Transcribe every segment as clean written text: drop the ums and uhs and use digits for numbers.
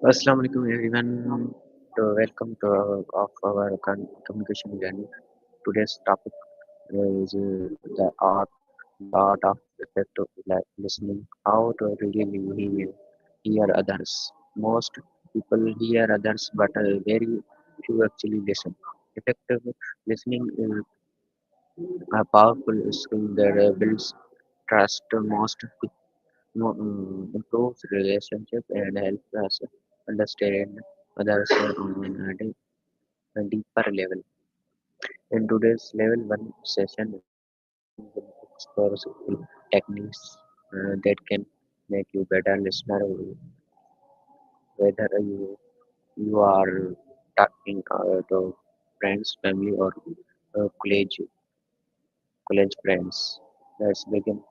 Assalamu alaikum everyone. Welcome to of our communication journey. Today's topic is the art of effective listening. How to really hear others. Most people hear others, but very few actually listen. Effective listening is a powerful skill that builds trust. Most improves relationship and helps us understand others on a deeper level. In today's level 1 session, we will explore simple techniques that can make you better listener, whether you are talking to friends, family, or college friends. Let's begin.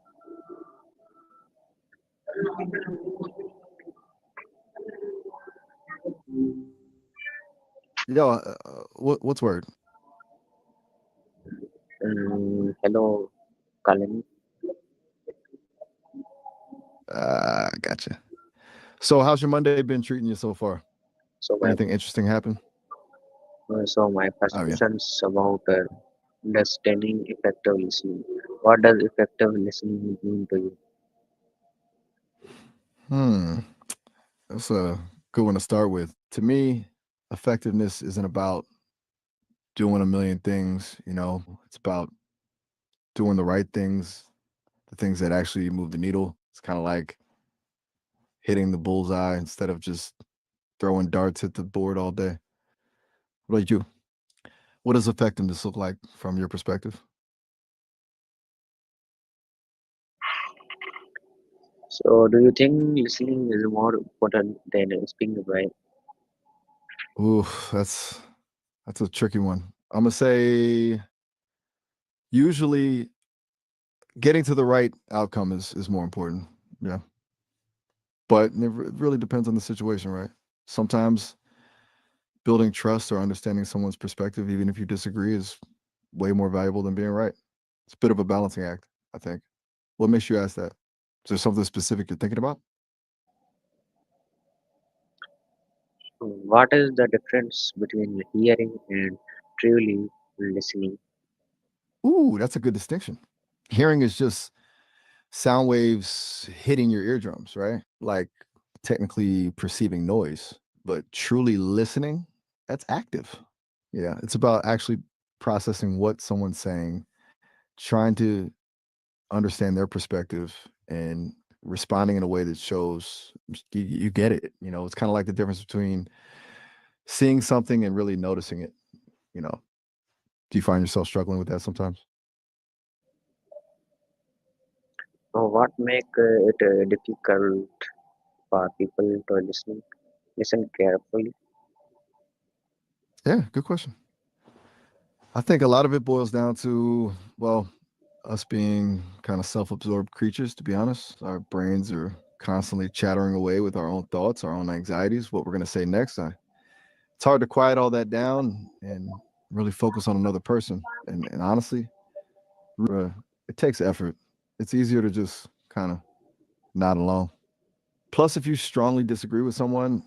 Yo, what's word? Hello, Kalani. Gotcha. So, how's your Monday been treating you so far? So my Anything interesting happen? so my first Oh yeah. question is about understanding effective listening. What does effective listening mean to you? Hmm. That's a good one to start with. To me, effectiveness isn't about doing a million things. It's about doing the right things, the things that actually move the needle. It's kind of like hitting the bullseye instead of just throwing darts at the board all day. What about you? What does effectiveness look like from your perspective? So, do you think listening is more important than speaking right? Ooh, that's a tricky one. I'm gonna say usually getting to the right outcome is more important. Yeah, but it really depends on the situation, right? Sometimes building trust or understanding someone's perspective, even if you disagree, is way more valuable than being right. It's a bit of a balancing act, I think. What makes you ask that? Is there something specific you're thinking about? What is the difference between hearing and truly listening? Ooh, that's a good distinction. Hearing is just sound waves hitting your eardrums, right? Like technically perceiving noise, but truly listening, that's active. Yeah, it's about actually processing what someone's saying, trying to understand their perspective and responding in a way that shows you get it. It's kind of like the difference between seeing something and really noticing it. You know, do you find yourself struggling with that sometimes? What make it difficult for people to listen carefully? Yeah, good question. I think a lot of it boils down to, well, us being kind of self absorbed creatures, to be honest. Our brains are constantly chattering away with our own thoughts, our own anxieties, what we're going to say next. It's hard to quiet all that down and really focus on another person. And honestly, it takes effort. It's easier to just kind of nod along. Plus, if you strongly disagree with someone,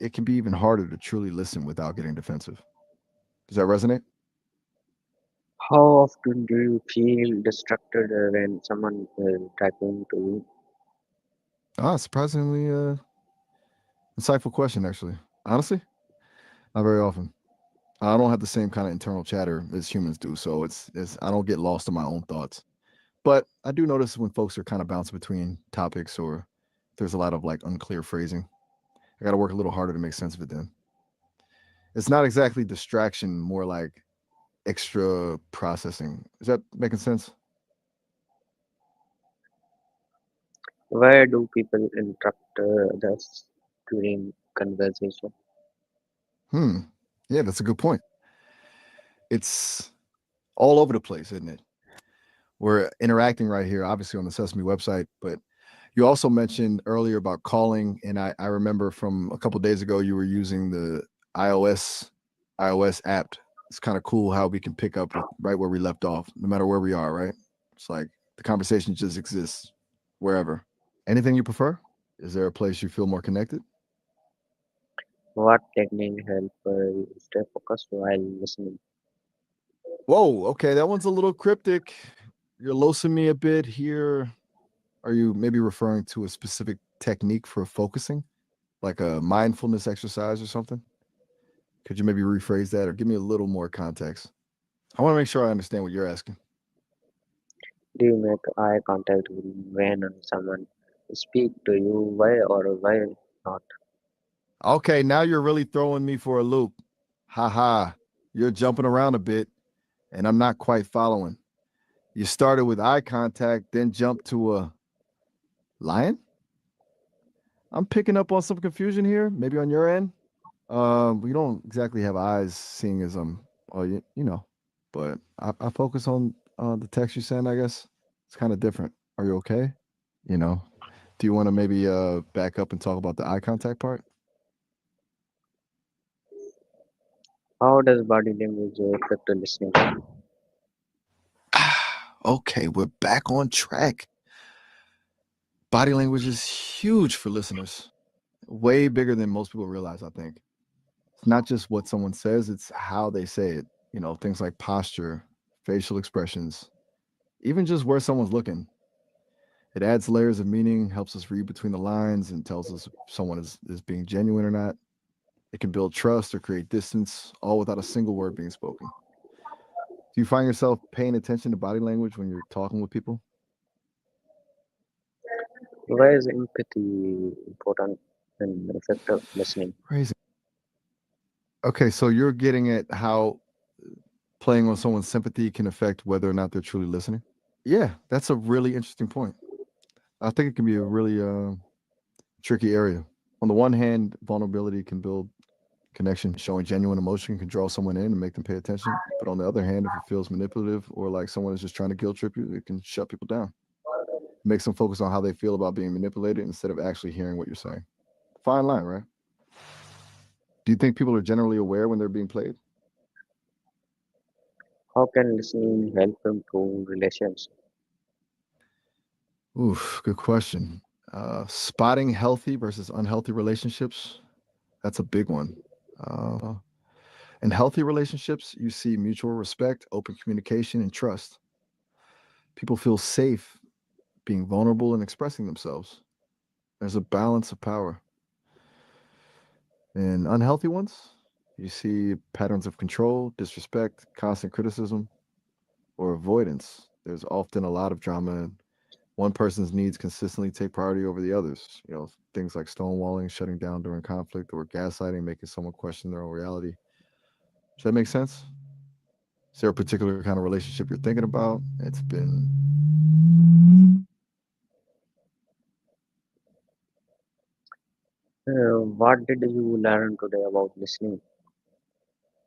it can be even harder to truly listen without getting defensive. Does that resonate? How often do you feel distracted when someone is typing to you? Surprisingly, insightful question, actually. Honestly, not very often. I don't have the same kind of internal chatter as humans do, so it's I don't get lost in my own thoughts. But I do notice when folks are kind of bouncing between topics or there's a lot of like unclear phrasing. I got to work a little harder to make sense of it then. It's not exactly distraction, more like extra processing. Is that making sense? Why do people interrupt others during conversation? Hmm. Yeah, that's a good point. It's all over the place, isn't it? We're interacting right here, obviously on the Sesame website, but you also mentioned earlier about calling, and I remember from a couple days ago you were using the iOS iOS app. It's kind of cool how we can pick up with right where we left off, no matter where we are. Right? It's like the conversation just exists wherever. Anything you prefer? Is there a place you feel more connected? What technique help you stay focused while listening? Whoa, okay, that one's a little cryptic. You're losing me a bit here. Are you maybe referring to a specific technique for focusing, like a mindfulness exercise or something? Could you maybe rephrase that or give me a little more context? I want to make sure I understand what you're asking. Do you make eye contact when someone speak to you? Why or why not? Okay, now you're really throwing me for a loop. Ha ha. You're jumping around a bit, and I'm not quite following. You started with eye contact, then jumped to a lion? I'm picking up on some confusion here, maybe on your end. We don't exactly have eyes, seeing as you know, but I focus on the text you send. I guess it's kind of different. Are you okay? You know, do you want to maybe back up and talk about the eye contact part? How does body language affect listening? Okay, we're back on track. Body language is huge for listeners, way bigger than most people realize. I think it's not just what someone says; it's how they say it. You know, things like posture, facial expressions, even just where someone's looking. It adds layers of meaning, helps us read between the lines, and tells us if someone is being genuine or not. It can build trust or create distance, all without a single word being spoken. Do you find yourself paying attention to body language when you're talking with people? Why is empathy important in effective listening? Crazy. Okay, so you're getting at how playing on someone's sympathy can affect whether or not they're truly listening? Yeah, that's a really interesting point. I think it can be a really tricky area. On the one hand, vulnerability can build connection. Showing genuine emotion can draw someone in and make them pay attention. But on the other hand, if it feels manipulative or like someone is just trying to guilt trip you, it can shut people down. It makes them focus on how they feel about being manipulated instead of actually hearing what you're saying. Fine line, right? Do you think people are generally aware when they're being played? How can listening help improve relations? Oof, good question. Spotting healthy versus unhealthy relationships, that's a big one. Uh, in healthy relationships, you see mutual respect, open communication, and trust. People feel safe being vulnerable and expressing themselves. There's a balance of power. In unhealthy ones, you see patterns of control, disrespect, constant criticism, or avoidance. There's often a lot of drama, and one person's needs consistently take priority over the others. You know, things like stonewalling, shutting down during conflict, or gaslighting, making someone question their own reality. Does that make sense? Is there a particular kind of relationship you're thinking about? It's been, What did you learn today about listening?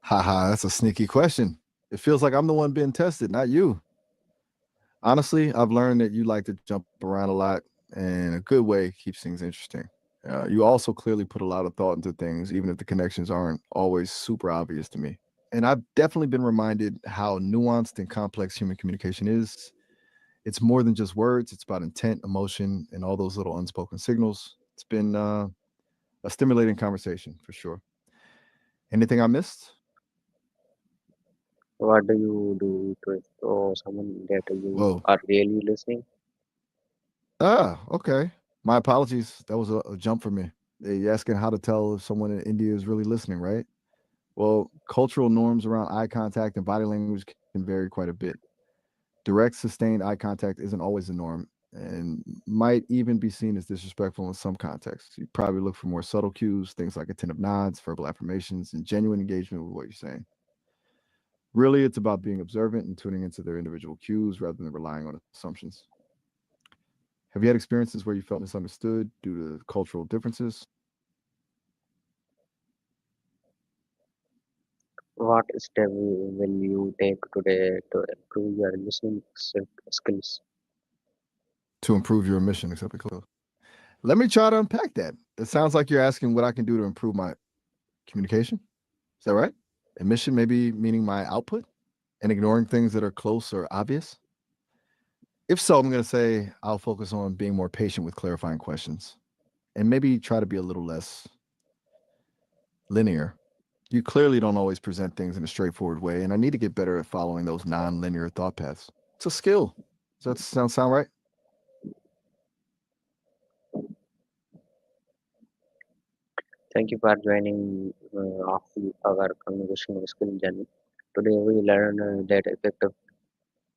haha, that's a sneaky question. It feels like I'm the one being tested, not you. Honestly, I've learned that you like to jump around a lot, and a good way keeps things interesting. You also clearly put a lot of thought into things, even if the connections aren't always super obvious to me. And I've definitely been reminded how nuanced and complex human communication is. It's more than just words, it's about intent, emotion, and all those little unspoken signals. It's been a stimulating conversation for sure. Anything I missed? What do you do to show someone that you Whoa. are really listening? Okay. My apologies. That was a jump for me. You're asking how to tell if someone in India is really listening, right? Well, cultural norms around eye contact and body language can vary quite a bit. Direct, sustained eye contact isn't always the norm and might even be seen as disrespectful in some contexts. You probably look for more subtle cues, things like attentive nods, verbal affirmations, and genuine engagement with what you're saying. Really, it's about being observant and tuning into their individual cues rather than relying on assumptions. Have you had experiences where you felt misunderstood due to cultural differences? What step will you take today to improve your listening skills? To improve your mission, except close. Let me try to unpack that. It sounds like you're asking what I can do to improve my communication. Is that right? Emission maybe meaning my output and ignoring things that are close or obvious. If so, I'm going to say I'll focus on being more patient with clarifying questions and maybe try to be a little less linear. You clearly don't always present things in a straightforward way, and I need to get better at following those non-linear thought paths. It's a skill. Does that sound right? Thank you for joining of our communication skill journey. Today we learn that effective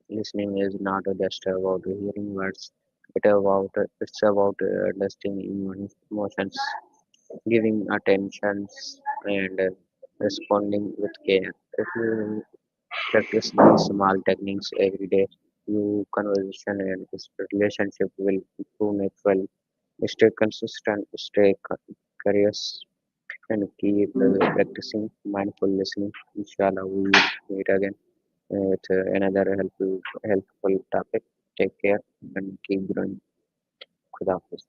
listening is not just about hearing words. It's about understanding emotions, giving attention, and responding with care. If you practice these small techniques every day, your conversation and this relationship will improve naturally. Stay consistent, stay curious, and keep practicing mindful listening. Inshallah, we will meet again with another helpful topic. Take care and keep growing. Khuda Hafiz.